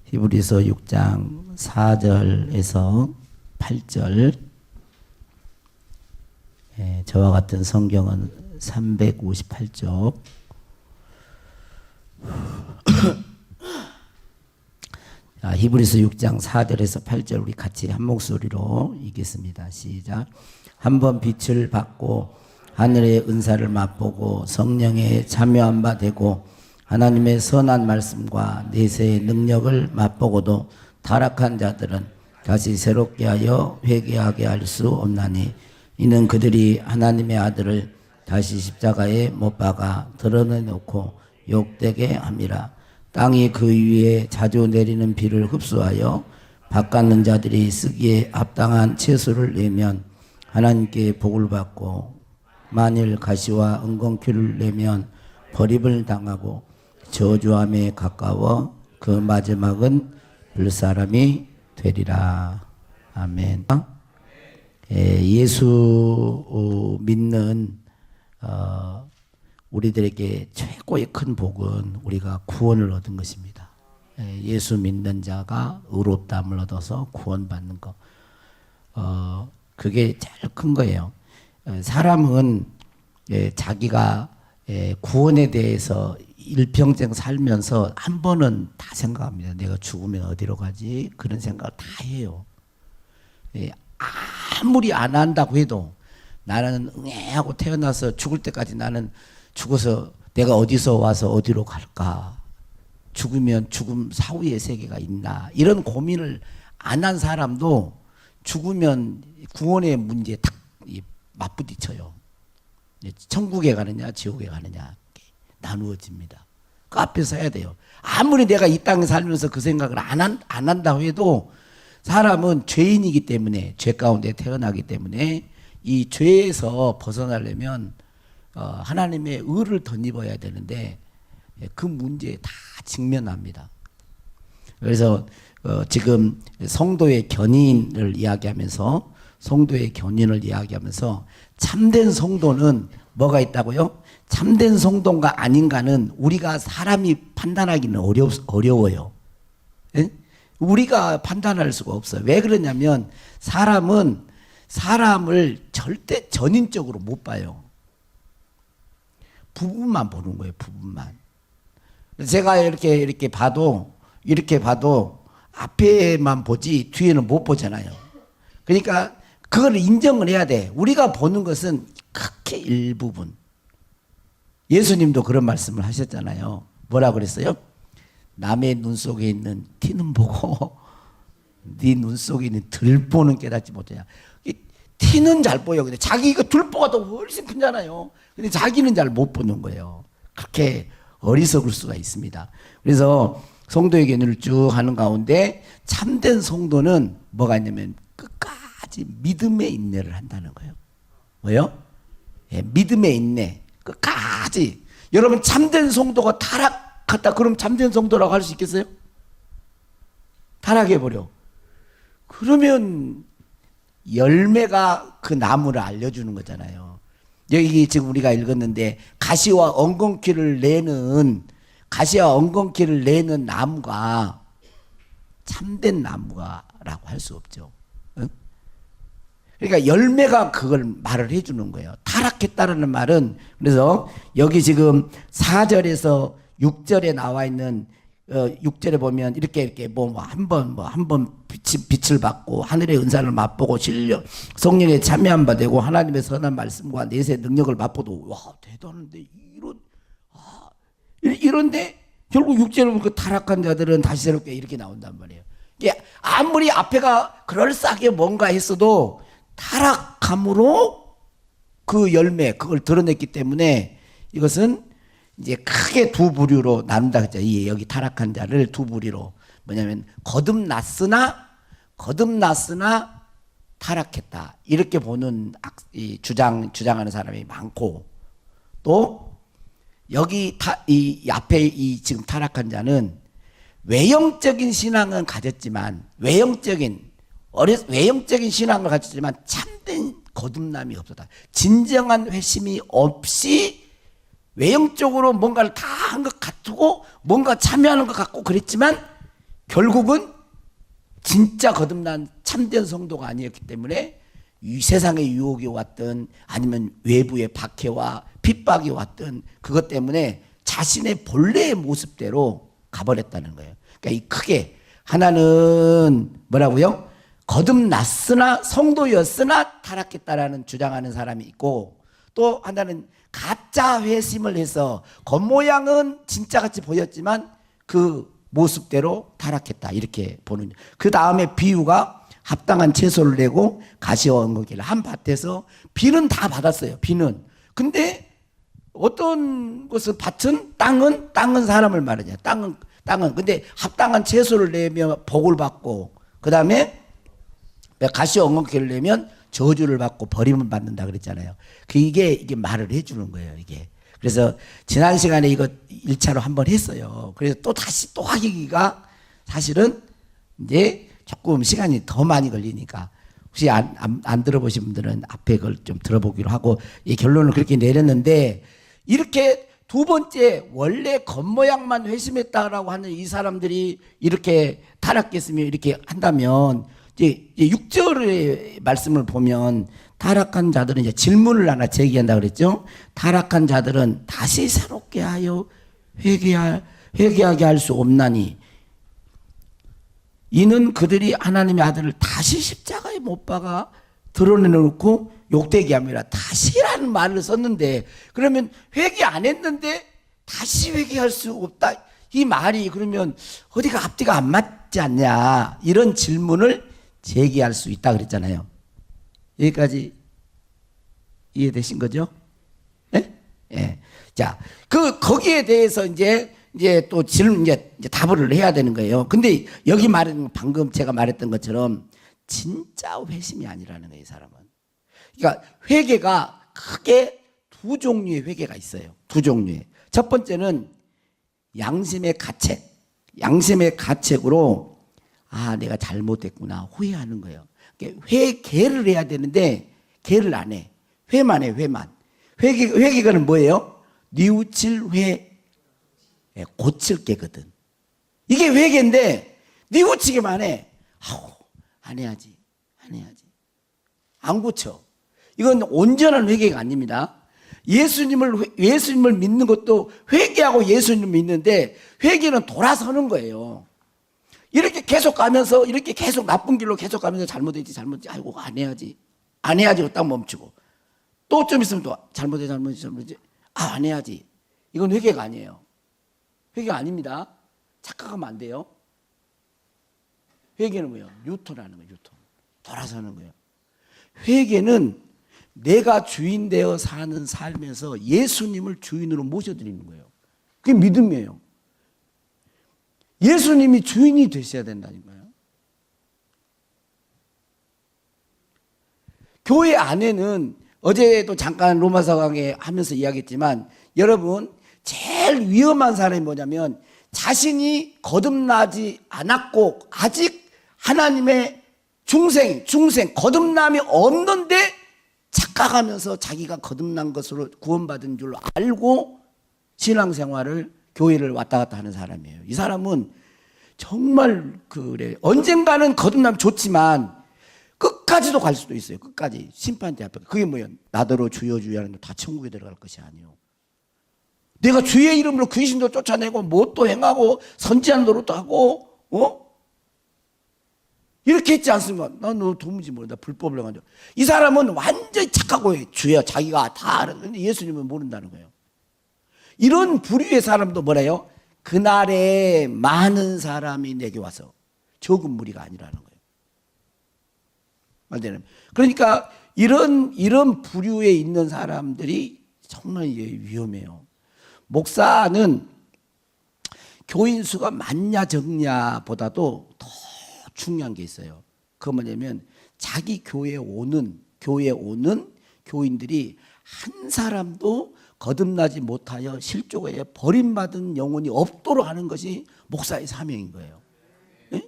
히브리서 6장 4절에서 8절. 저와 같은 성경은 358쪽. 히브리서 6장 4절에서 8절 우리 같이 한 목소리로 읽겠습니다. 시작. 한번 빛을 받고 하늘의 은사를 맛보고 성령에 참여한 바 되고 하나님의 선한 말씀과 내세의 능력을 맛보고도 타락한 자들은 다시 새롭게 하여 회개하게 할 수 없나니 이는 그들이 하나님의 아들을 다시 십자가에 못 박아 드러내놓고 욕되게 함이라. 땅이 그 위에 자주 내리는 비를 흡수하여 밭갖는 자들이 쓰기에 합당한 채소를 내면 하나님께 복을 받고 만일 가시와 은공키를 내면 버림을 당하고 저주함에 가까워 그 마지막은 불사람이 되리라. 아멘. 예수 믿는 우리들에게 최고의 큰 복은 우리가 구원을 얻은 것입니다. 예수 믿는 자가 의롭다함을 얻어서 구원받는 것. 그게 제일 큰 거예요. 사람은 자기가 구원에 대해서 일평생 살면서 한 번은 다 생각합니다. 내가 죽으면 어디로 가지? 그런 생각을 다 해요. 아무리 안 한다고 해도 나는 응애하고 태어나서 죽을 때까지 나는 죽어서 내가 어디서 와서 어디로 갈까? 죽으면 죽음 사후의 세계가 있나? 이런 고민을 안 한 사람도 죽으면 구원의 문제에 딱 맞부딪혀요. 천국에 가느냐 지옥에 가느냐 나누어집니다. 그 앞에서 해야 돼요. 아무리 내가 이 땅에 살면서 그 생각을 안 한다고 해도 사람은 죄인이기 때문에 죄 가운데 태어나기 때문에 이 죄에서 벗어나려면 하나님의 의를 덧입어야 되는데 그 문제에 다 직면합니다. 그래서 지금 성도의 견인을 이야기하면서 참된 성도는 뭐가 있다고요? 참된 성도가 아닌가는 우리가 사람이 판단하기는 어려워요. 예? 우리가 판단할 수가 없어요. 왜 그러냐면 사람은 사람을 절대 전인적으로 못 봐요. 부분만 보는 거예요. 부분만. 제가 이렇게 봐도 앞에만 보지 뒤에는 못 보잖아요. 그러니까 그걸 인정을 해야 돼. 우리가 보는 것은 크게 일부분. 예수님도 그런 말씀을 하셨잖아요. 뭐라 그랬어요? 남의 눈 속에 있는 티는 보고 네 눈 속에 있는 들보는 깨닫지 못하냐. 티는 잘 보여. 근데 자기가 들보가 더 훨씬 크잖아요. 근데 자기는 잘 못 보는 거예요. 그렇게 어리석을 수가 있습니다. 그래서 성도의 견인을 쭉 하는 가운데 참된 성도는 뭐가 있냐면 끝까지 믿음의 인내를 한다는 거예요. 뭐요? 믿음의 인내. 끝까지. 여러분 참된 성도가 타락했다 그럼 참된 성도라고 할 수 있겠어요? 타락해버려. 그러면 열매가 그 나무를 알려주는 거잖아요. 여기 지금 우리가 읽었는데 가시와 엉겅퀴를 내는 나무가 참된 나무가라고 할 수 없죠. 응? 그러니까 열매가 그걸 말을 해주는 거예요. 타락했다라는 말은 그래서 여기 지금 4절에서 6절에 나와 있는 6절에 보면 이렇게 한 번 빛을 받고 하늘의 은사를 맛보고 성령에 참여한 바 되고 하나님의 선한 말씀과 내세 능력을 맛보도 와 대단한데 이런데 결국 6절에 보면 그 타락한 자들은 다시 새롭게 이렇게 나온단 말이에요. 이게 아무리 앞에가 그럴싸하게 뭔가 했어도 타락함으로 그 열매 그걸 드러냈기 때문에 이것은 이제 크게 두 부류로 나눈다 그랬죠. 여기 타락한 자를 두 부류로 뭐냐면 거듭났으나 타락했다 이렇게 보는 주장하는 사람이 많고 또 여기 앞에 지금 타락한 자는 외형적인 신앙은 가졌지만 외형적인 신앙을 가졌지만 참된 거듭남이 없었다. 진정한 회심이 없이 외형적으로 뭔가를 다 한 것 같고 뭔가 참여하는 것 같고 그랬지만 결국은 진짜 거듭난 참된 성도가 아니었기 때문에 이 세상의 유혹이 왔든 아니면 외부의 박해와 핍박이 왔든 그것 때문에 자신의 본래의 모습대로 가버렸다는 거예요. 그러니까 이 크게 하나는 뭐라고요? 거듭났으나 성도였으나 타락했다라는 주장하는 사람이 있고, 또 하나는 가짜 회심을 해서 겉모양은 진짜같이 보였지만 그 모습대로 타락했다 이렇게 보는. 그 다음에 비유가 합당한 채소를 내고 가시와 엉겅퀴를 한 밭에서 비는 다 받았어요. 비는. 근데 어떤 것은 밭은 땅은 사람을 말하냐. 땅은 근데 합당한 채소를 내면 복을 받고 그 다음에 가시와 엉겅퀴를 내면 저주를 받고 버림을 받는다 그랬잖아요. 이게 말을 해주는 거예요. 이게. 그래서 지난 시간에 이거 1차로 한번 했어요. 그래서 또 다시 또 하기가 사실은 이제 조금 시간이 더 많이 걸리니까 혹시 안 들어보신 분들은 앞에 걸 좀 들어보기로 하고 이 결론을 그렇게 내렸는데, 이렇게 두 번째 원래 겉모양만 회심했다라고 하는 이 사람들이 이렇게 타락했으면 이렇게 한다면 이제 6절의 말씀을 보면 타락한 자들은 이제 질문을 하나 제기한다 그랬죠. 타락한 자들은 다시 새롭게 하여 회개하게 할 수 없나니 이는 그들이 하나님의 아들을 다시 십자가에 못 박아 드러내놓고 욕되게 함이라. 다시라는 말을 썼는데 그러면 회개 안 했는데 다시 회개할 수 없다, 이 말이 그러면 어디가 앞뒤가 안 맞지 않냐, 이런 질문을 제기할 수 있다 그랬잖아요. 여기까지 이해되신 거죠? 예? 예. 자, 거기에 대해서 이제 또 질문, 이제 답을 해야 되는 거예요. 근데 여기 말은 방금 제가 말했던 것처럼 진짜 회심이 아니라는 거예요, 이 사람은. 그러니까 회개가 크게 두 종류의 회개가 있어요. 두 종류의. 첫 번째는 양심의 가책. 양심의 가책으로 내가 잘못했구나 후회하는 거예요. 회개를 해야 되는데 개를 안 해. 회만 해, 회만. 회개가는 뭐예요? 뉘우칠 회, 고칠 게거든. 이게 회개인데 뉘우치기만 해. 안 해야지. 안 고쳐. 이건 온전한 회개가 아닙니다. 예수님을 믿는 것도 회개하고 예수님을 믿는데 회개는 돌아서는 거예요. 이렇게 계속 가면서 이렇게 계속 나쁜 길로 계속 가면서 잘못했지 아이고 안 해야지 딱 멈추고 또 좀 있으면 또 잘못했지 안 해야지. 이건 회개가 아니에요. 회개가 아닙니다. 착각하면 안 돼요. 회개는 뭐예요? 유턴하는 거예요. 유턴. 돌아서는 거예요. 회개는 내가 주인 되어 사는 삶에서 예수님을 주인으로 모셔드리는 거예요. 그게 믿음이에요. 예수님이 주인이 되셔야 된다니까요. 교회 안에는 어제도 잠깐 로마서 강의 하면서 이야기했지만, 여러분 제일 위험한 사람이 뭐냐면 자신이 거듭나지 않았고 아직 하나님의 중생 거듭남이 없는데 착각하면서 자기가 거듭난 것으로 구원받은 줄 알고 신앙생활을 교회를 왔다 갔다 하는 사람이에요. 이 사람은 정말 그래. 언젠가는 거듭나면 좋지만 끝까지도 갈 수도 있어요. 끝까지 심판대 앞에. 그게 뭐예요? 나더러 주여 하는데 다 천국에 들어갈 것이 아니에요. 내가 주의 이름으로 귀신도 쫓아내고 뭣도 행하고 선지한 노릇도 하고 이렇게 했지 않습니까? 난 너 도무지 모른다. 불법을 가지고. 이 사람은 완전히 착하고 주여 자기가 다 알았는데 예수님은 모른다는 거예요. 이런 부류의 사람도 뭐래요? 그날에 많은 사람이 내게 와서 적은 무리가 아니라는 거예요. 말대로. 그러니까 이런 부류에 있는 사람들이 정말 위험해요. 목사는 교인 수가 많냐 적냐보다도 더 중요한 게 있어요. 그건 뭐냐면 자기 교회에 오는 교인들이 한 사람도 거듭나지 못하여 실족에 버림받은 영혼이 없도록 하는 것이 목사의 사명인 거예요. 네?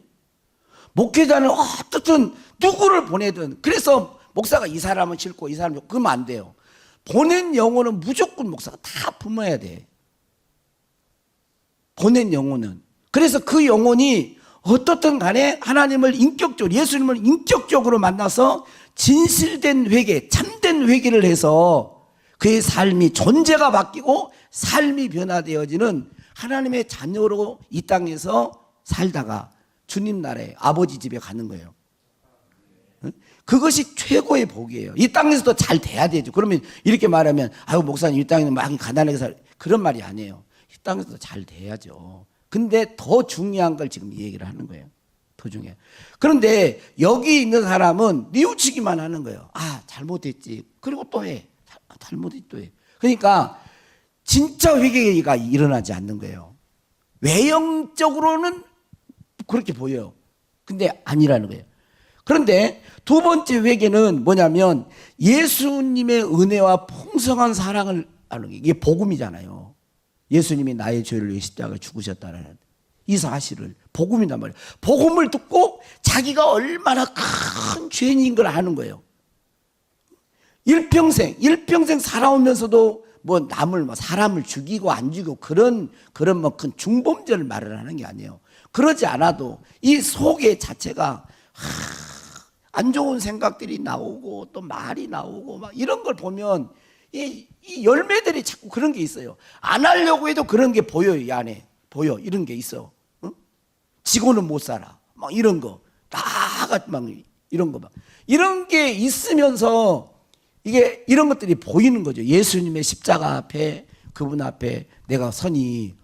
목회자는 어떻든 누구를 보내든, 그래서 목사가 이 사람은 싫고 이 사람은 그러면 안 돼요. 보낸 영혼은 무조건 목사가 다 품어야 돼. 보낸 영혼은. 그래서 그 영혼이 어떻든 간에 하나님을 인격적으로, 예수님을 인격적으로 만나서 진실된 회개, 참된 회개를 해서 그의 삶이, 존재가 바뀌고 삶이 변화되어지는 하나님의 자녀로 이 땅에서 살다가 주님 나라에, 아버지 집에 가는 거예요. 그것이 최고의 복이에요. 이 땅에서도 잘 돼야 되죠. 그러면 이렇게 말하면 아유 목사님 이 땅에는 막 가난하게 살, 그런 말이 아니에요. 이 땅에서도 잘 돼야죠. 근데 더 중요한 걸 지금 얘기를 하는 거예요. 더 중요해. 그런데 여기 있는 사람은 뉘우치기만 하는 거예요. 아 잘못했지. 그리고 또 해. 잘못했지 또 해. 그러니까 진짜 회개가 일어나지 않는 거예요. 외형적으로는 그렇게 보여요. 근데 아니라는 거예요. 그런데 두 번째 회개는 뭐냐면 예수님의 은혜와 풍성한 사랑을 아는 게, 이게 복음이잖아요. 예수님이 나의 죄를 위해 십자가에 죽으셨다는 이 사실을, 복음이란 말이에요. 복음을 듣고 자기가 얼마나 큰 죄인인 걸 아는 거예요. 일평생 살아오면서도 뭐 남을, 뭐 사람을 죽이고 안 죽이고 그런 뭐 큰 중범죄를 말을 하는 게 아니에요. 그러지 않아도 이 속의 자체가 안 좋은 생각들이 나오고 또 말이 나오고 막 이런 걸 보면 이 열매들이 자꾸 그런 게 있어요. 안 하려고 해도 그런 게 보여요. 이 안에 보여. 이런 게 있어. 응? 지고는 못 살아. 막 이런 거. 나가 막 이런 거 막. 이런 게 있으면서 이게 이런 것들이 보이는 거죠. 예수님의 십자가 앞에, 그분 앞에 내가 서니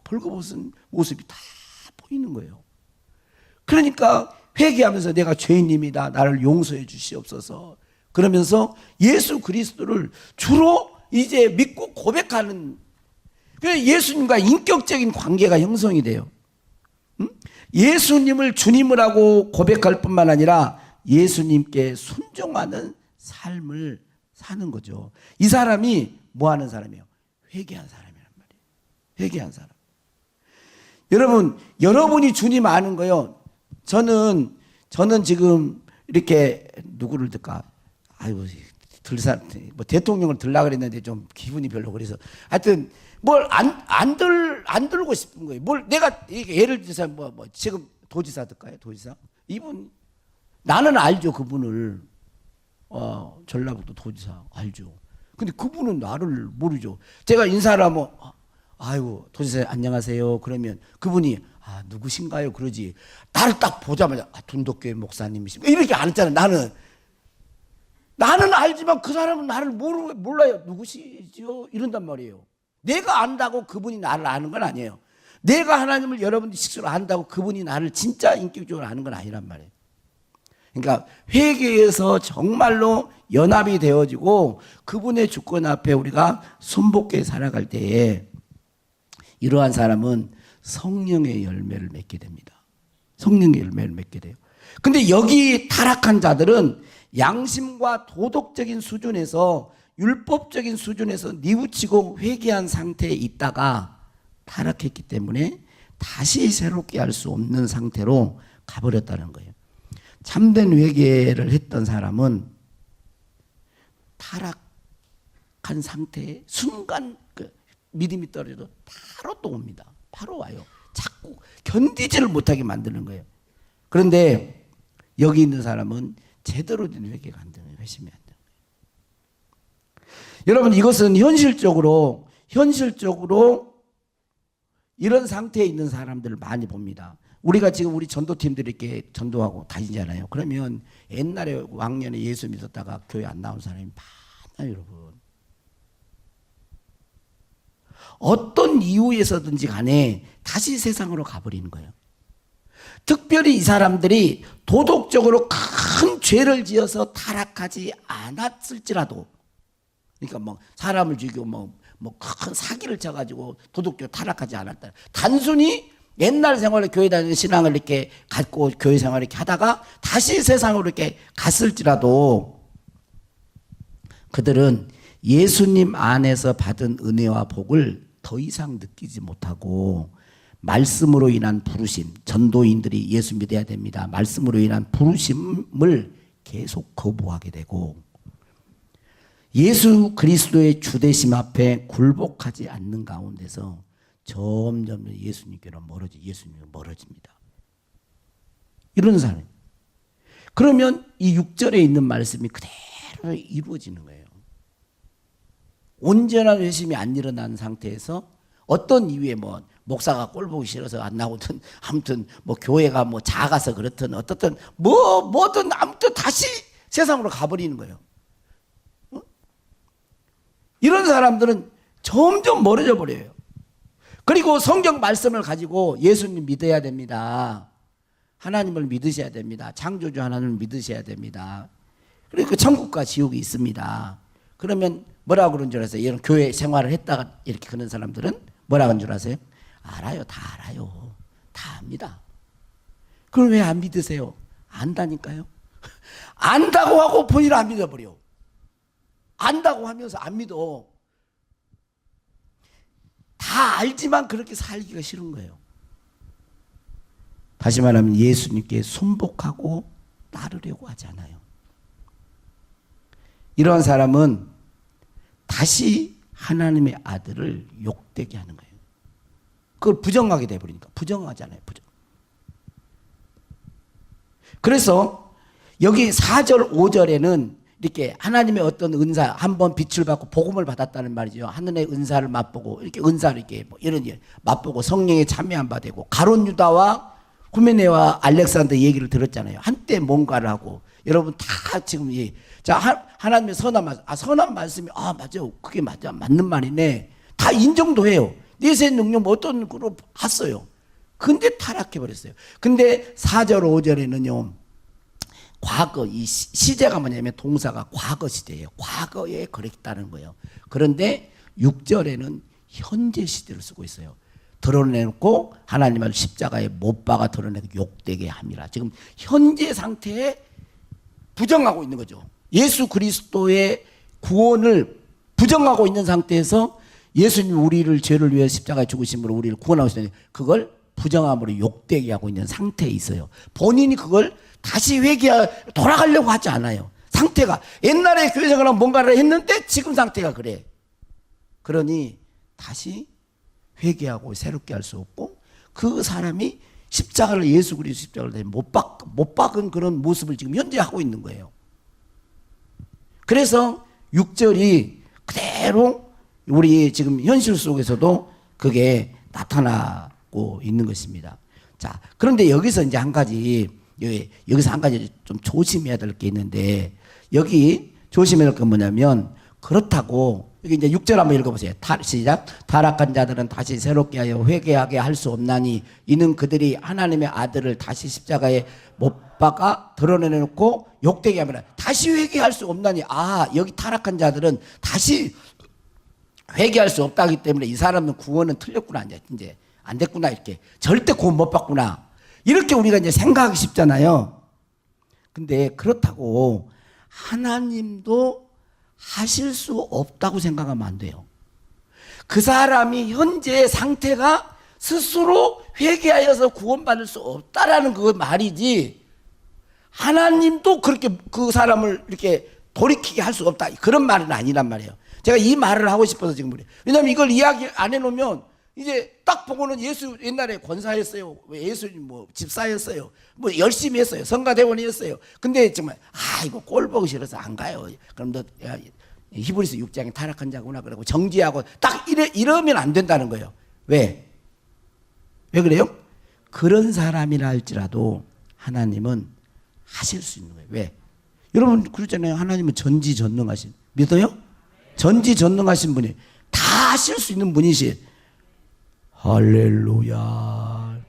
벌거벗은 모습이 다 보이는 거예요. 그러니까 회개하면서 내가 죄인입니다. 나를 용서해 주시옵소서. 그러면서 예수 그리스도를 주로 이제 믿고 고백하는, 그래서 예수님과 인격적인 관계가 형성이 돼요. 예수님을 주님을 하고 고백할 뿐만 아니라 예수님께 순종하는 삶을 사는 거죠. 이 사람이 뭐 하는 사람이에요? 회개한 사람이란 말이에요. 회개한 사람. 여러분이 주님 아는 거요. 저는 지금 이렇게 누구를 들까? 아이고, 뭐 대통령을 들라 그랬는데 좀 기분이 별로 그래서 하여튼 뭘 안 들고 싶은 거예요. 뭘 내가 예를 들어서 뭐 지금 도지사 들까요? 도지사? 이분 나는 알죠, 그분을. 전라북도 도지사 알죠. 근데 그분은 나를 모르죠. 제가 인사를 하면 아이고 도지사 안녕하세요. 그러면 그분이 누구신가요? 그러지. 나를 딱 보자마자 둔덕교회 목사님이십니까? 이렇게 안 했잖아요. 나는 알지만 그 사람은 나를 몰라요. 누구시죠? 이런단 말이에요. 내가 안다고 그분이 나를 아는 건 아니에요. 내가 하나님을 여러분들이 식수로 안다고 그분이 나를 진짜 인격적으로 아는 건 아니란 말이에요. 그러니까 회개에서 정말로 연합이 되어지고 그분의 주권 앞에 우리가 순복해 살아갈 때에 이러한 사람은 성령의 열매를 맺게 됩니다. 성령의 열매를 맺게 돼요. 근데 여기 타락한 자들은 양심과 도덕적인 수준에서, 율법적인 수준에서 뉘우치고 회개한 상태에 있다가 타락했기 때문에 다시 새롭게 할 수 없는 상태로 가버렸다는 거예요. 참된 회개를 했던 사람은 타락한 상태에 순간 믿음이 떨어져도 바로 또 옵니다. 바로 와요. 자꾸 견디지를 못하게 만드는 거예요. 그런데 여기 있는 사람은 제대로 된 회개가 안 되는 거예요. 회심이 안 되는 거예요. 여러분, 이것은 현실적으로 이런 상태에 있는 사람들을 많이 봅니다. 우리가 지금 우리 전도팀들이 이렇게 전도하고 다니잖아요. 그러면 옛날에 왕년에 예수 믿었다가 교회 안 나온 사람이 많아요, 여러분. 어떤 이유에서든지 간에 다시 세상으로 가버리는 거예요. 특별히 이 사람들이 도덕적으로 큰 죄를 지어서 타락하지 않았을지라도, 그러니까 뭐 사람을 죽이고 뭐 큰 사기를 쳐가지고 도덕적으로 타락하지 않았다. 단순히 옛날 생활에 교회 다니는 신앙을 이렇게 갖고 교회 생활을 이렇게 하다가 다시 세상으로 이렇게 갔을지라도 그들은 예수님 안에서 받은 은혜와 복을 더 이상 느끼지 못하고 말씀으로 인한 부르심, 전도인들이 예수 믿어야 됩니다. 말씀으로 인한 부르심을 계속 거부하게 되고, 예수 그리스도의 주되심 앞에 굴복하지 않는 가운데서 점점 예수님께로 멀어집니다. 이런 사람. 그러면 이 6절에 있는 말씀이 그대로 이루어지는 거예요. 온전한 회심이 안 일어난 상태에서 어떤 이유에 목사가 꼴 보기 싫어서 안 나오든 아무튼 교회가 작아서 그렇든 어떻든 뭐든 아무튼 다시 세상으로 가버리는 거예요. 이런 사람들은 점점 멀어져 버려요. 그리고 성경 말씀을 가지고 예수님 믿어야 됩니다. 하나님을 믿으셔야 됩니다. 창조주 하나님을 믿으셔야 됩니다. 그리고 천국과 지옥이 있습니다. 그러면 뭐라고 그런 줄 아세요? 이런 교회 생활을 했다가 이렇게 그런 사람들은 뭐라고 하는 줄 아세요? 알아요. 다 알아요. 다 압니다. 그럼 왜 안 믿으세요? 안다니까요. 안다고 하고 본인은 안 믿어버려. 안다고 하면서 안 믿어. 다 알지만 그렇게 살기가 싫은 거예요. 다시 말하면 예수님께 순복하고 따르려고 하지 않아요. 이러한 사람은 다시 하나님의 아들을 욕되게 하는 거예요. 그걸 부정하게 돼버리니까. 부정하잖아요. 부정. 그래서 여기 4절 5절에는 이렇게 하나님의 어떤 은사, 한번 빛을 받고 복음을 받았다는 말이죠. 하늘의 은사를 맛보고 이렇게 은사를 이렇게 이런 일 맛보고 성령에 참여한 바 되고, 가룟 유다와 후메네와 알렉산더 얘기를 들었잖아요. 한때 뭔가를 하고. 여러분 다 지금 하나님의 선한 말씀이 맞아요. 그게 맞는 말이네. 다 인정도 해요. 내세 능력 어떤 그룹 했어요. 근데 타락해 버렸어요. 근데 4절 5절에는요. 과거, 이 시제가 뭐냐면 동사가 과거 시제예요. 과거에 그랬다는 거예요. 그런데 6절에는 현재 시제를 쓰고 있어요. 드러내놓고 하나님을 십자가에 못 박아 드러내고 욕되게 함이라. 지금 현재 상태에 부정하고 있는 거죠. 예수 그리스도의 구원을 부정하고 있는 상태에서 예수님 우리를 죄를 위해 십자가에 죽으심으로 우리를 구원하시는 그걸 부정함으로 욕되게 하고 있는 상태에 있어요. 본인이 그걸 다시 돌아가려고 하지 않아요. 상태가 옛날에 교회 생활하면 뭔가를 했는데 지금 상태가 그래. 그러니 다시 회개하고 새롭게 할 수 없고, 그 사람이 십자가를 예수 그리스도 십자가를 못 박은 그런 모습을 지금 현재 하고 있는 거예요. 그래서 6절이 그대로 우리 지금 현실 속에서도 그게 나타나고 있는 것입니다. 자, 그런데 여기서 이제 여기서 한 가지 좀 조심해야 될 게 있는데, 여기 조심해야 될 건 뭐냐면, 그렇다고 여기 이제 6절 한번 읽어보세요. 시작. 타락한 자들은 다시 새롭게 하여 회개하게 할 수 없나니 이는 그들이 하나님의 아들을 다시 십자가에 못 박아 드러내놓고 욕되게 하면 다시 회개할 수 없나니, 여기 타락한 자들은 다시 회개할 수 없다기 때문에 이 사람은 구원은 틀렸구나, 이제 안 됐구나, 이렇게 절대 구원 못 받구나, 이렇게 우리가 이제 생각하기 쉽잖아요. 근데 그렇다고 하나님도 하실 수 없다고 생각하면 안 돼요. 그 사람이 현재 상태가 스스로 회개하여서 구원받을 수 없다라는 그 말이지, 하나님도 그렇게 그 사람을 이렇게 돌이키게 할 수 없다, 그런 말은 아니란 말이에요. 제가 이 말을 하고 싶어서 지금 그래요. 왜냐하면 이걸 이야기 안 해놓으면 이제 딱 보고는 예수 옛날에 권사였어요, 예수님 집사였어요, 열심히 했어요, 성가대원이었어요. 근데 정말 이거 꼴 보기 싫어서 안 가요. 그럼 너 히브리서 6장에 타락한 자구나 그러고 정지하고 딱 이러면 안 된다는 거예요. 왜 그래요? 그런 사람이라 할지라도 하나님은 하실 수 있는 거예요. 왜? 여러분 그러잖아요. 하나님은 전지전능하신, 믿어요? 전지전능하신 분이 다 하실 수 있는 분이시. 할렐루야.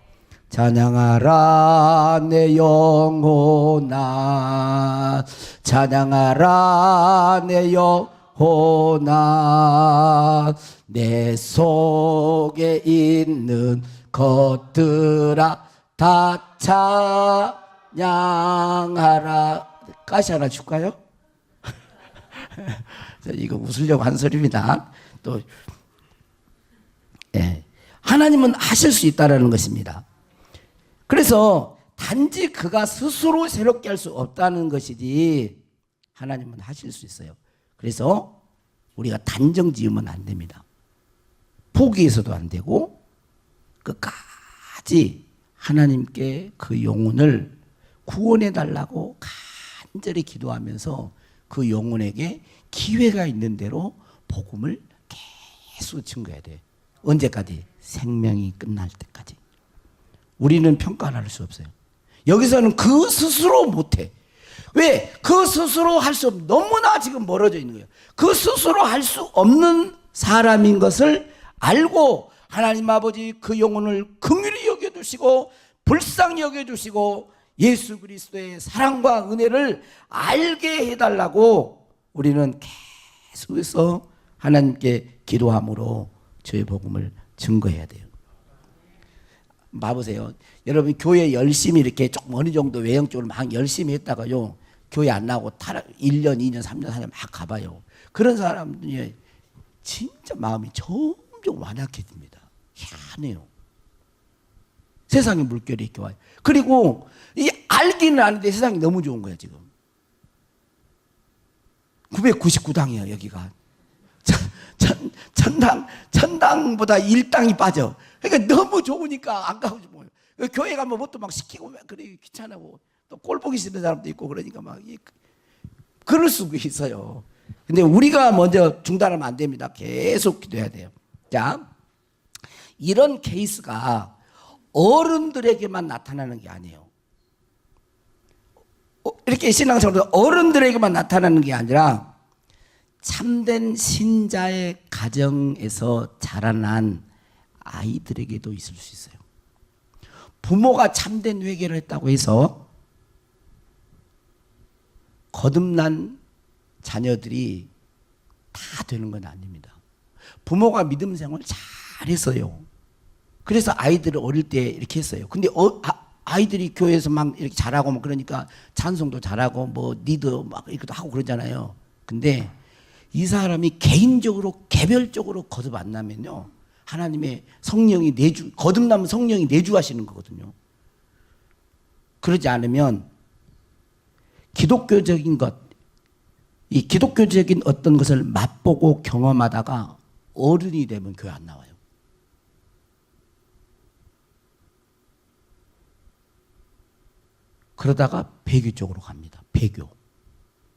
찬양하라 내 영혼아, 찬양하라 내 영혼아, 내 속에 있는 것들아 다 찬양하라. 가시 하나 줄까요? 이거 웃으려고 한 소리입니다. 또 하나님은 하실 수 있다라는 것입니다. 그래서 단지 그가 스스로 새롭게 할 수 없다는 것이지 하나님은 하실 수 있어요. 그래서 우리가 단정 지으면 안 됩니다. 포기해서도 안 되고 끝까지 하나님께 그 영혼을 구원해 달라고 간절히 기도하면서 그 영혼에게 기회가 있는 대로 복음을 계속 증거해야 돼. 언제까지? 생명이 끝날 때까지. 우리는 평가할 수 없어요. 여기서는 그 스스로 못해. 왜? 그 스스로 할 수 없는, 너무나 지금 멀어져 있는 거예요. 그 스스로 할 수 없는 사람인 것을 알고 하나님 아버지 그 영혼을 긍휼히 여겨주시고 불쌍히 여겨주시고 예수 그리스도의 사랑과 은혜를 알게 해달라고 우리는 계속해서 하나님께 기도함으로 저의 복음을 증거해야 돼요. 봐보세요. 여러분 교회 열심히 이렇게 조금 어느 정도 외형적으로 막 열심히 했다가요, 교회 안 나오고 1년, 2년, 3년, 4년 막 가봐요. 그런 사람들이 진짜 마음이 점점 완약해집니다. 희한해요. 세상의 물결이 이렇게 와요. 그리고 이 알기는 아는데 세상이 너무 좋은 거예요. 지금 999당이에요 여기가. 천당보다 1당이 빠져. 그러니까 너무 좋으니까 안 가고 싶어요. 교회 가면 뭣도 막 시키고 그래 귀찮고 또 꼴 보기 싫은 사람도 있고 그러니까 막 그럴 수가 있어요. 근데 우리가 먼저 중단하면 안 됩니다. 계속 기도해야 돼요. 자, 이런 케이스가 어른들에게만 나타나는 게 아니에요. 이렇게 신앙생활도 어른들에게만 나타나는 게 아니라 참된 신자의 가정에서 자라난 아이들에게도 있을 수 있어요. 부모가 참된 회개를 했다고 해서 거듭난 자녀들이 다 되는 건 아닙니다. 부모가 믿음 생활을 잘했어요. 그래서 아이들을 어릴 때 이렇게 했어요. 근데 아이들이 교회에서 막 이렇게 잘하고 뭐 그러니까 찬송도 잘하고 뭐 리더 막 이렇게도 하고 그러잖아요. 근데 이 사람이 개인적으로 개별적으로 거듭 안 나면요, 하나님의 성령이 거듭나면 성령이 내주하시는 거거든요. 그러지 않으면 기독교적인 것, 이 기독교적인 어떤 것을 맛보고 경험하다가 어른이 되면 교회 안 나와요. 그러다가 배교 쪽으로 갑니다. 배교.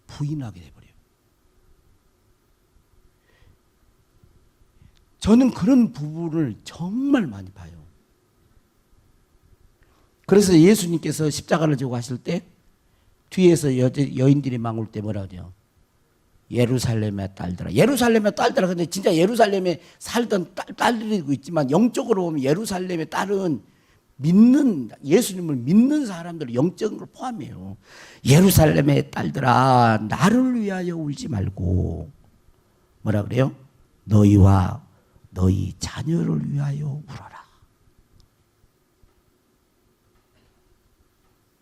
부인하게 돼버려요. 저는 그런 부부를 정말 많이 봐요. 그래서 예수님께서 십자가를 지고 가실 때 뒤에서 여인들이 막 올 때 뭐라 그러죠? 예루살렘의 딸들아. 예루살렘의 딸들아. 근데 진짜 예루살렘에 살던 딸들이고 있지만 영적으로 보면 예루살렘의 딸은 믿는, 예수님을 믿는 사람들 영적인 걸 포함해요. 예루살렘의 딸들아, 나를 위하여 울지 말고 뭐라 그래요? 너희와 너희 자녀를 위하여 울어라.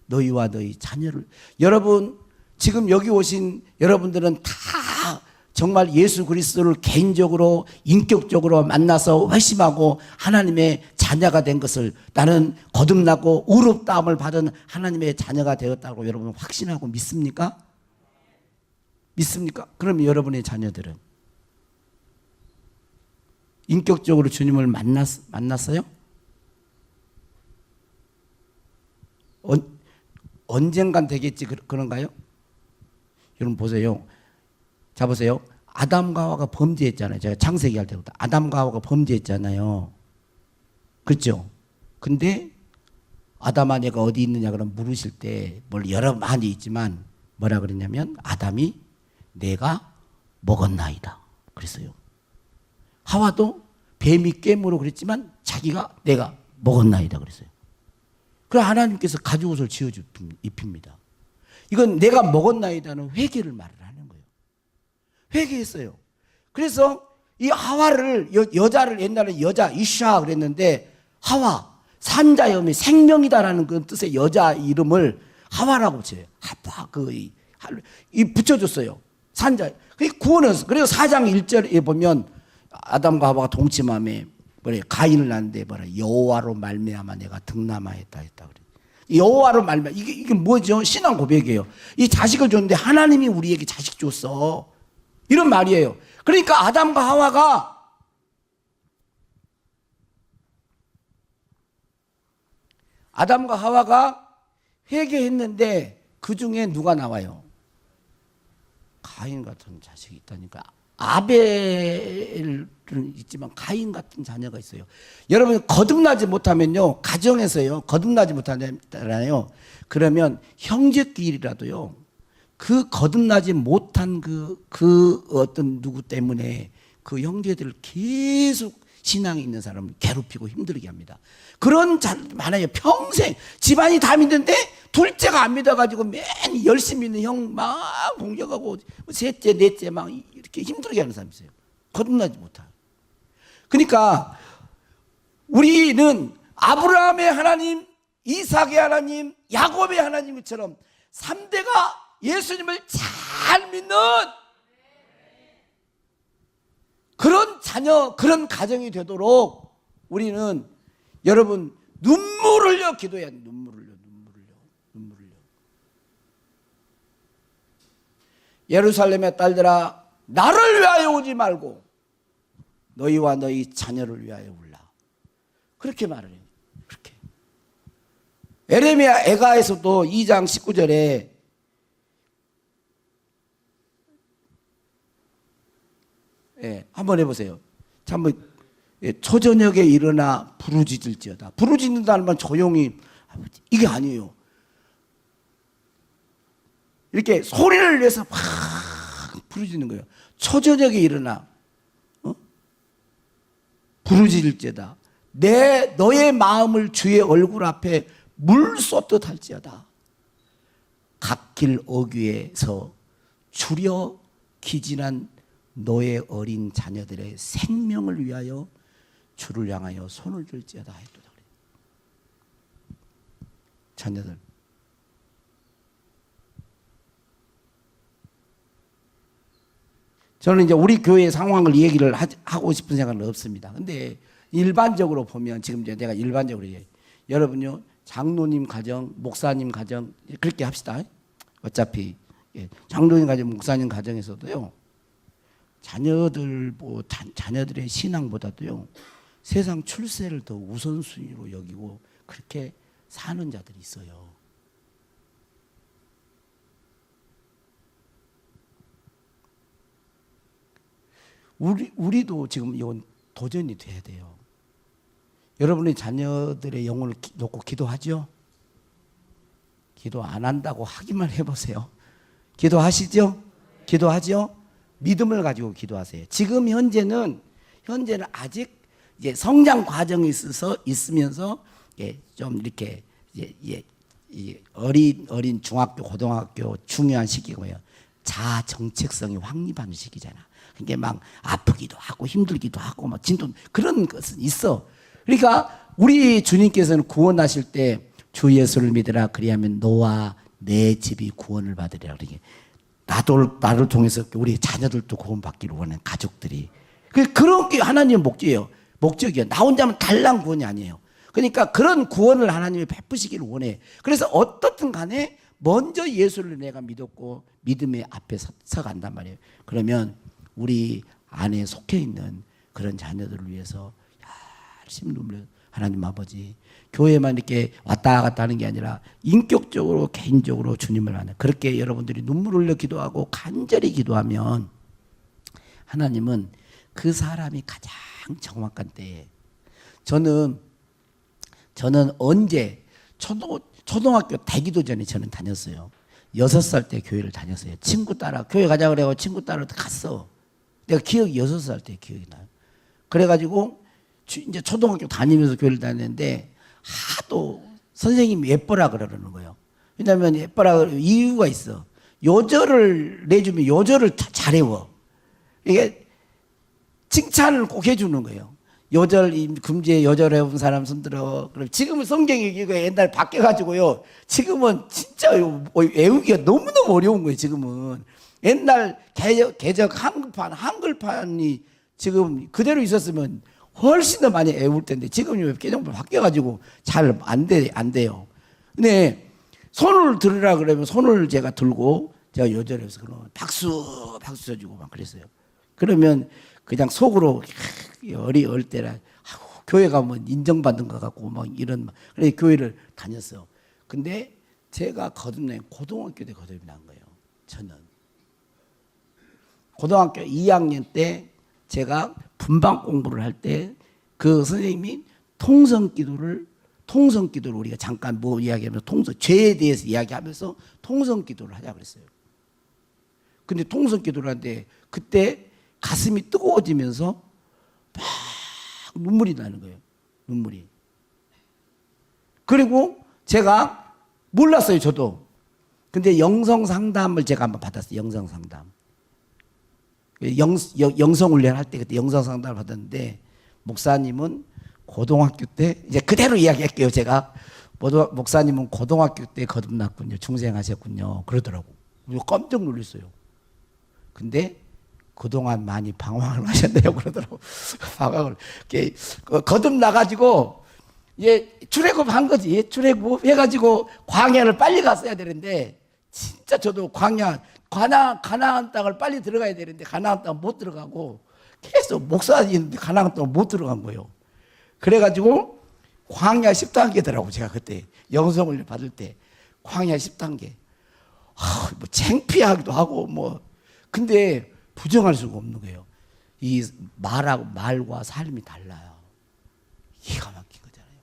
너희와 너희 자녀를. 여러분 지금 여기 오신 여러분들은 다 정말 예수 그리스도를 개인적으로 인격적으로 만나서 회심하고 하나님의 자녀가 된 것을, 나는 거듭나고 의롭다함을 받은 하나님의 자녀가 되었다고 여러분 확신하고 믿습니까? 믿습니까? 그럼 여러분의 자녀들은 인격적으로 주님을 만났어요? 언젠간 되겠지 그런가요? 여러분 보세요. 자 보세요. 아담과 하와가 범죄했잖아요. 제가 창세기 할 때부터 아담과 하와가 범죄했잖아요. 그렇죠? 근데 아담아 내가 어디 있느냐 그럼 물으실 때 뭘 여러 많이 있지만 뭐라 그랬냐면 아담이 내가 먹었나이다 그랬어요. 하와도 뱀이 꿰물어 그랬지만 자기가 내가 먹었나이다 그랬어요. 그래 하나님께서 가죽옷을 지어 입힙니다. 이건 내가 먹었나이다는 회개를 말을 하는 거예요. 회개했어요. 그래서 이 하와를 여자를 옛날에 여자 이샤 그랬는데 하와 산자염이 생명이다라는 그 뜻의 여자 이름을 하와라고 지어요. 하와 이 붙여줬어요. 산자. 그게 구원이었어. 그래서 4장 1절에 보면 아담과 하와가 동침함에 뭐래 가인을 낳는데 뭐래 여호와로 말미암아 내가 득남하였다 했다 그래. 여호와로 말미암아 이게 뭐죠? 신앙 고백이에요. 이 자식을 줬는데 하나님이 우리에게 자식 줬어. 이런 말이에요. 그러니까 아담과 하와가 회개했는데 그 중에 누가 나와요? 가인 같은 자식이 있다니까. 아벨은 있지만 가인 같은 자녀가 있어요. 여러분 거듭나지 못하면요, 가정에서요 거듭나지 못하잖아요. 그러면 형제끼리라도요 그 거듭나지 못한 그 어떤 누구 때문에 그 형제들을 계속 신앙이 있는 사람을 괴롭히고 힘들게 합니다. 그런 자 많아요. 평생 집안이 다 믿는데 둘째가 안 믿어가지고 맨 열심히 있는 형 막 공격하고 셋째 넷째 막 이렇게 힘들게 하는 사람이 있어요. 거듭나지 못하고. 그러니까 우리는 아브라함의 하나님, 이삭의 하나님, 야곱의 하나님처럼 3대가 예수님을 잘 믿는 그런 자녀, 그런 가정이 되도록 우리는 여러분 눈물 흘려 기도해야 돼. 눈물 흘려. 예루살렘의 딸들아, 나를 위하여 오지 말고 너희와 너희 자녀를 위하여 올라. 그렇게 말을 해요. 그렇게. 에레미야 에가에서도 2장 19절에 한번 해보세요. 한번 초저녁에 일어나 부르짖을지어다. 부르짖는다는 말 조용히, 이게 아니에요. 이렇게 소리를 내서 막 부르짖는 거예요. 초저녁에 일어나 부르짖을지어다. 너의 마음을 주의 얼굴 앞에 물 쏟듯 할지어다. 갓길 어귀에서 주려 기진한 너의 어린 자녀들의 생명을 위하여 주를 향하여 손을 들지어다 했도다. 자녀들, 저는 이제 우리 교회 상황을 얘기를 하고 싶은 생각은 없습니다. 근데 일반적으로 보면, 지금 내가 일반적으로 얘기해요. 여러분요, 장로님 가정, 목사님 가정, 그렇게 합시다. 어차피 장로님 가정, 목사님 가정에서도요, 자녀들의 신앙보다도요, 세상 출세를 더 우선순위로 여기고 그렇게 사는 자들이 있어요. 우리도 지금 이건 도전이 돼야 돼요. 여러분의 자녀들의 영혼을 놓고 기도하죠? 기도 안 한다고 하기만 해보세요. 기도하시죠? 기도하죠? 믿음을 가지고 기도하세요. 지금 현재는 아직 이제 성장 과정이 있으면서 좀 이렇게 어린 중학교, 고등학교 중요한 시기고요. 자아 정체성이 확립하는 시기잖아. 그게 막 아프기도 하고 힘들기도 하고 막 진통, 그런 것은 있어. 그러니까 우리 주님께서는 구원하실 때 주 예수를 믿으라, 그리하면 너와 내 집이 구원을 받으리라. 그러게 나를 통해서 우리 자녀들도 구원받기를 원하는 가족들이, 그런 게 하나님의 목적이에요. 나 혼자면 달랑 구원이 아니에요. 그러니까 그런 구원을 하나님이 베푸시기를 원해. 그래서 어떻든 간에 먼저 예수를 내가 믿었고 믿음의 앞에 서간단 말이에요. 그러면 우리 안에 속해 있는 그런 자녀들을 위해서 열심히 눈물려. 하나님 아버지, 교회만 이렇게 왔다 갔다 하는 게 아니라 인격적으로 개인적으로 주님을 아는, 그렇게 여러분들이 눈물을 흘려 기도하고 간절히 기도하면 하나님은 그 사람이 가장 정확한 때에, 저는 언제 초등학교 되기도 전에 저는 다녔어요. 6살 때 교회를 다녔어요. 친구 따라 교회 가자 그래고 친구 따라 갔어. 내가 기억이 6살 때 기억이 나요. 그래가지고 이제 초등학교 다니면서 교회를 다녔는데 하도 선생님이 예뻐라 그러는 거예요. 왜냐하면 예뻐라 이유가 있어. 요절을 내주면 요절을 잘 외워. 이게 칭찬을 꼭 해주는 거예요. 요절 금지에 요절 해본 사람 손들어. 그럼 지금은 성경이 옛날 바뀌어가지고요. 지금은 진짜 외우기가 너무너무 어려운 거예요. 지금은 옛날 개적 한글판이 지금 그대로 있었으면 훨씬 더 많이 외울 텐데, 지금 개정판 바뀌어가지고 잘 안 돼요. 근데 손을 들으라 그러면 손을 제가 들고 제가 요절해서 그러면 박수 쳐주고 막 그랬어요. 그러면 그냥 속으로 어릴 때라 교회 가면 인정받는 것 같고 막 이런 그래 교회를 다녔어요. 근데 제가 거듭난 고등학교 때 거듭이 난 거예요. 저는 고등학교 2학년 때 제가 분방 공부를 할 때 그 선생님이 통성기도를 우리가 잠깐 뭐 이야기하면서 죄에 대해서 이야기하면서 통성기도를 하자 그랬어요. 근데 통성기도를 하는데 그때 가슴이 뜨거워지면서 막 눈물이 나는 거예요. 눈물이. 그리고 제가 몰랐어요, 저도. 근데 영성 상담을 제가 한번 받았어요. 영성 상담. 영성 훈련 할 때 그때 영성 상담을 받았는데 목사님은 고등학교 때 이제 그대로 이야기할게요. 제가 목사님은 고등학교 때 거듭났군요. 중생하셨군요. 그러더라고. 깜짝 놀랐어요. 근데 그동안 많이 방황을 하셨네요. 그러더라고. 방황을 거듭나가지고 이제 출애굽 한 거지. 출애굽 해가지고 광야를 빨리 갔어야 되는데 진짜 저도 가나안 땅을 빨리 들어가야 되는데 가나안 땅 못 들어가고 계속 목사님인데 가나안 땅 못 들어간 거예요. 그래가지고 광야 10단계더라고. 제가 그때 영성을 받을 때 광야 10단계. 뭐 창피하기도 하고 뭐 근데 부정할 수가 없는 거예요. 이 말과 삶이 달라요. 기가 막힌 거잖아요.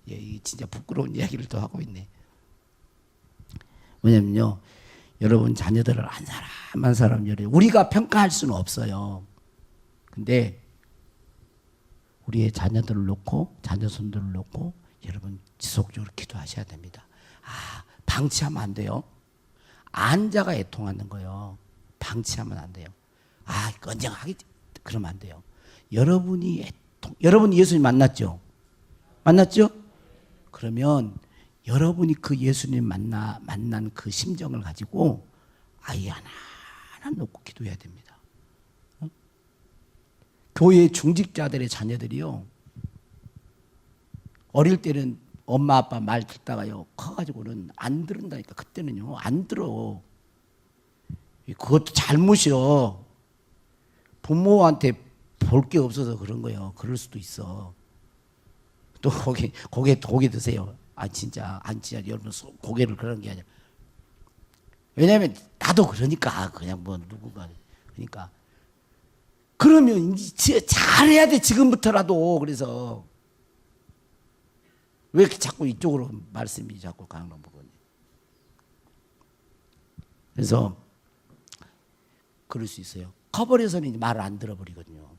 예, 이 진짜 부끄러운 이야기를 또 하고 있네. 왜냐면요, 여러분 자녀들을 한 사람 우리가 평가할 수는 없어요. 근데 우리의 자녀들을 놓고 자녀손들을 놓고 여러분 지속적으로 기도하셔야 됩니다. 방치하면 안 돼요. 안자가 애통하는 거예요. 방치하면 안 돼요. 건장하게 그러면 안 돼요. 여러분이 예수님 만났죠? 만났죠? 그러면 여러분이 그 예수님 만난 그 심정을 가지고 아이 하나 놓고 기도해야 됩니다. 교회 중직자들의 자녀들이요, 어릴 때는 엄마 아빠 말 듣다가요 커가지고는 안 들은다니까. 그때는요 안 들어. 그것도 잘못이요. 부모한테 볼 게 없어서 그런 거예요. 그럴 수도 있어. 또 고개 드세요. 진짜 여러분 고개를 그런 게 아니라. 왜냐하면 나도 그러니까 그냥 뭐 누구가 그러니까. 그러면 이제 잘해야 돼 지금부터라도. 그래서 왜 이렇게 자꾸 이쪽으로 말씀이 자꾸 가는 거니? 그래서 그럴 수 있어요. 커버려서는 말을 안 들어버리거든요.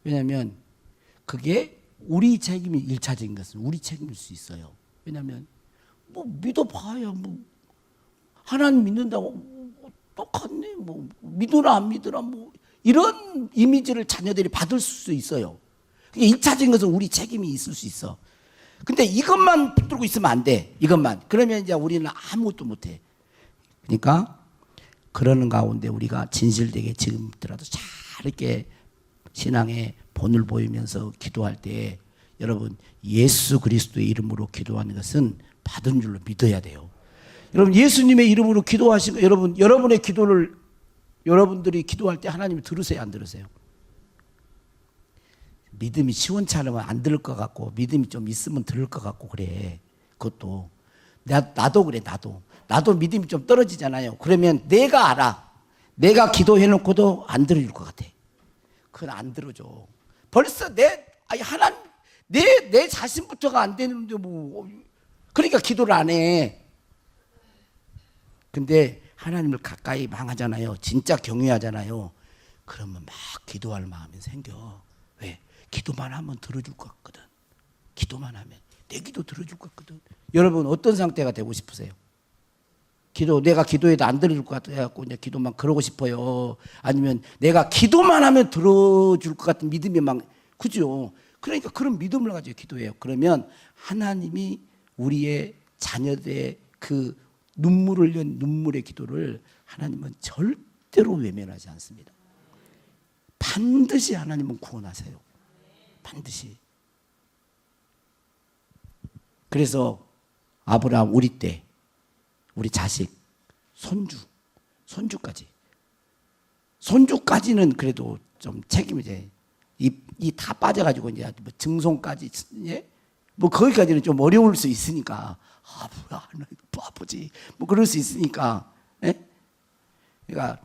왜냐하면 그게 우리 책임이 1차적인 것은 우리 책임일 수 있어요. 왜냐하면 뭐 믿어봐야 뭐 하나님 믿는다고 똑같네. 뭐 믿으라 안 믿으라 뭐 이런 이미지를 자녀들이 받을 수 있어요. 1차적인 것은 우리 책임이 있을 수 있어. 근데 이것만 붙들고 있으면 안 돼. 이것만. 그러면 이제 우리는 아무것도 못해. 그러니까 그러는 가운데 우리가 진실되게 지금부터라도 잘 이렇게 신앙의 본을 보이면서 기도할 때 여러분 예수 그리스도의 이름으로 기도하는 것은 받은 줄로 믿어야 돼요. 여러분 예수님의 이름으로 기도하시고 여러분의 기도를 여러분들이 기도할 때 하나님이 들으세요, 안 들으세요? 믿음이 시원찮으면 안 들을 것 같고 믿음이 좀 있으면 들을 것 같고 그래. 그것도 나도 그래. 나도 믿음이 좀 떨어지잖아요. 그러면 내가 알아. 내가 기도해놓고도 안 들어줄 것 같아. 그건 안 들어줘. 벌써 내 자신부터가 안 되는데 뭐. 그러니까 기도를 안 해. 근데 하나님을 가까이 망하잖아요. 진짜 경외하잖아요. 그러면 막 기도할 마음이 생겨. 왜? 기도만 하면 들어줄 것 같거든. 기도만 하면 내 기도 들어줄 것 같거든. 여러분 어떤 상태가 되고 싶으세요? 내가 기도해도 안 들어줄 것 같아갖고 이제 기도만 그러고 싶어요. 아니면 내가 기도만 하면 들어줄 것 같은 믿음이 막 그죠? 그러니까 그런 믿음을 가지고 기도해요. 그러면 하나님이 우리의 자녀들의 그 눈물을 흘린 눈물의 기도를 하나님은 절대로 외면하지 않습니다. 반드시 하나님은 구원하세요. 반드시. 그래서 아브라함 우리 자식, 손주 손주까지. 손주까지는 그래도 좀 책임이지. 이 다 빠져가지고 이제 뭐 증손까지, 예? 뭐 거기까지는 좀 어려울 수 있으니까, 뭐야, 아버지, 뭐 그럴 수 있으니까, 예? 그러니까,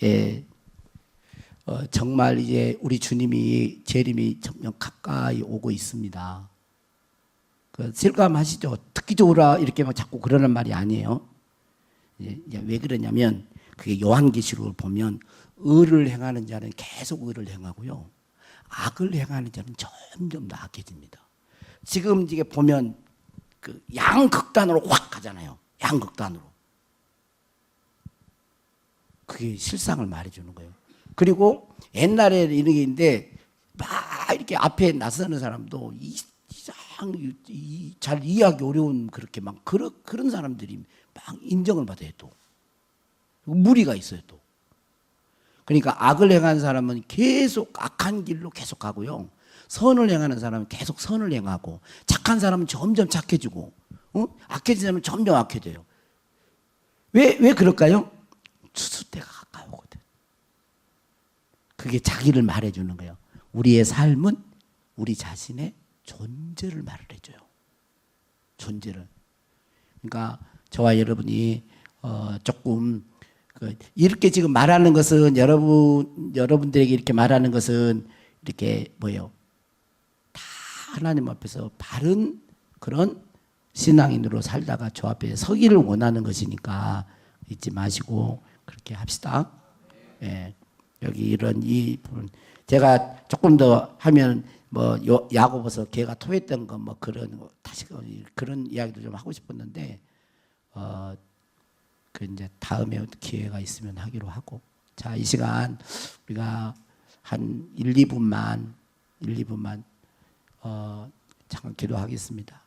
예, 정말 이제 우리 주님이 재림이 점점 가까이 오고 있습니다. 실감하시죠? 듣기좋으라 이렇게 막 자꾸 그러는 말이 아니에요. 이제 왜 그러냐면 그게 요한계시록을 보면 의를 행하는 자는 계속 의를 행하고요, 악을 행하는 자는 점점 더 악해집니다. 지금 이게 보면 그 양극단으로 확 가잖아요. 양극단으로. 그게 실상을 말해주는 거예요. 그리고 옛날에 이런 게 있는데 막 이렇게 앞에 나서는 사람도 잘 이해하기 어려운 그렇게 막 그런 사람들이 막 인정을 받아요. 또 무리가 있어요. 또 그러니까 악을 행하는 사람은 계속 악한 길로 계속 가고요, 선을 행하는 사람은 계속 선을 행하고, 착한 사람은 점점 착해지고, 악해진 사람은 점점 악해져요. 왜 그럴까요? 추수 때가 가까우거든. 그게 자기를 말해주는 거예요. 우리의 삶은 우리 자신의 존재를 말을 해줘요. 존재를. 그러니까 저와 여러분이 조금 이렇게 지금 말하는 것은, 여러분들에게 이렇게 말하는 것은 이렇게 뭐예요? 다 하나님 앞에서 바른 그런 신앙인으로 살다가 저 앞에 서기를 원하는 것이니까 잊지 마시고 그렇게 합시다. 예. 여기 이런 이 부분 제가 조금 더 하면 뭐 야고보서 개가 토했던 거 뭐 그런 거 다시 그런 이야기도 좀 하고 싶었는데 그 이제 다음에 기회가 있으면 하기로 하고, 자, 이 시간 우리가 한 1, 2분만 잠깐 기도하겠습니다.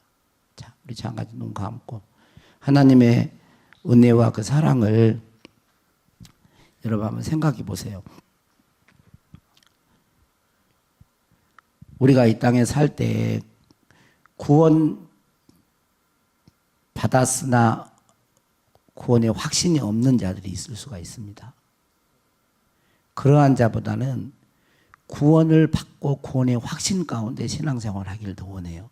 자, 우리 잠깐 눈 감고 하나님의 은혜와 그 사랑을 여러분 한번 생각해 보세요. 우리가 이 땅에 살 때 구원 받았으나 구원의 확신이 없는 자들이 있을 수가 있습니다. 그러한 자보다는 구원을 받고 구원의 확신 가운데 신앙생활을 하기를 더 원해요.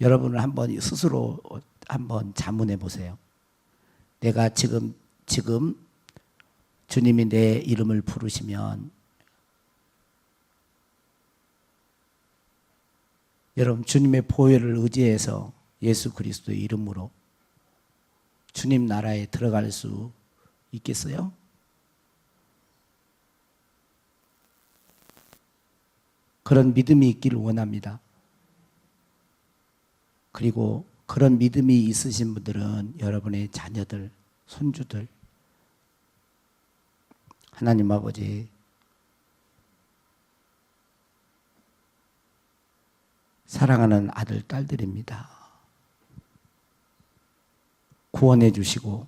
여러분은 한번 스스로 한번 자문해 보세요. 내가 지금 주님이 내 이름을 부르시면 여러분 주님의 보혈을 의지해서 예수 그리스도의 이름으로 주님 나라에 들어갈 수 있겠어요? 그런 믿음이 있기를 원합니다. 그리고 그런 믿음이 있으신 분들은 여러분의 자녀들, 손주들, 하나님 아버지 사랑하는 아들, 딸들입니다. 구원해 주시고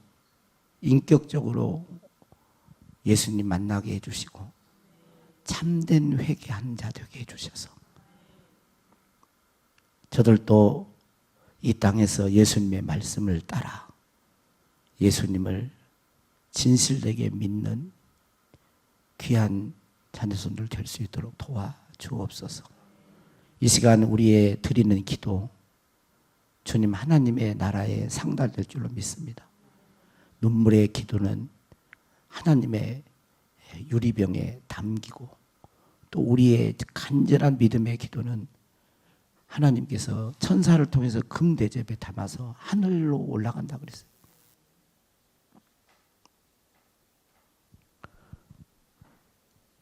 인격적으로 예수님 만나게 해주시고 참된 회개한 자 되게 해주셔서 저들도 이 땅에서 예수님의 말씀을 따라 예수님을 진실되게 믿는 귀한 자녀손들 될 수 있도록 도와주옵소서. 이 시간 우리의 드리는 기도 주님 하나님의 나라에 상달될 줄로 믿습니다. 눈물의 기도는 하나님의 유리병에 담기고 또 우리의 간절한 믿음의 기도는 하나님께서 천사를 통해서 금대접에 담아서 하늘로 올라간다 그랬어요.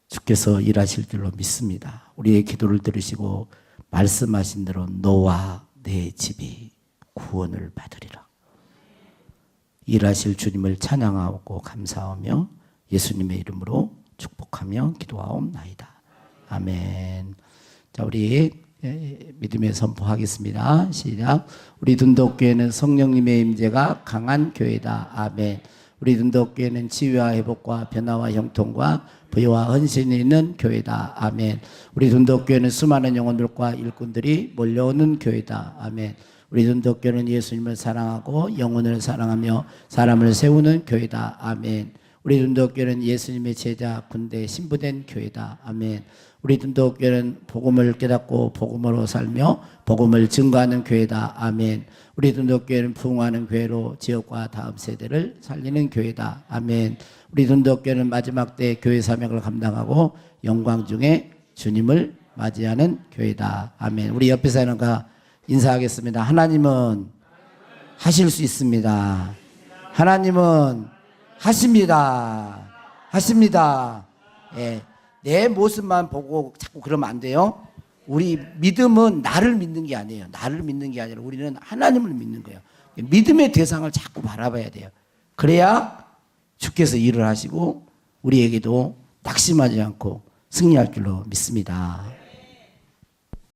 주께서 일하실 줄로 믿습니다. 우리의 기도를 들으시고 말씀하신 대로 너와 내 집이 구원을 받으리라. 일하실 주님을 찬양하고 감사하며 예수님의 이름으로 축복하며 기도하옵나이다. 아멘. 자, 우리 믿음의 선포하겠습니다. 시작. 우리 둔덕교회는 성령님의 임재가 강한 교회다. 아멘. 우리 둔덕교회는 치유와 회복과 변화와 형통과 부여와 헌신이 있는 교회다. 아멘. 우리 둔덕교회는 수많은 영혼들과 일꾼들이 몰려오는 교회다. 아멘. 우리 전도교회는 예수님을 사랑하고 영혼을 사랑하며 사람을 세우는 교회다. 아멘. 우리 전도교회는 예수님의 제자 군대 신부된 교회다. 아멘. 우리 전도교회는 복음을 깨닫고 복음으로 살며 복음을 증거하는 교회다. 아멘. 우리 전도교회는 부흥하는 교회로 지역과 다음 세대를 살리는 교회다. 아멘. 우리 전도교회는 마지막 때 교회 사명을 감당하고 영광 중에 주님을 맞이하는 교회다. 아멘. 우리 옆에 사람과 인사하겠습니다. 하나님은 하실 수 있습니다. 하나님은 하십니다. 하십니다. 예. 내 모습만 보고 자꾸 그러면 안 돼요. 우리 믿음은 나를 믿는 게 아니에요. 나를 믿는 게 아니라 우리는 하나님을 믿는 거예요. 믿음의 대상을 자꾸 바라봐야 돼요. 그래야 주께서 일을 하시고 우리에게도 낙심하지 않고 승리할 줄로 믿습니다.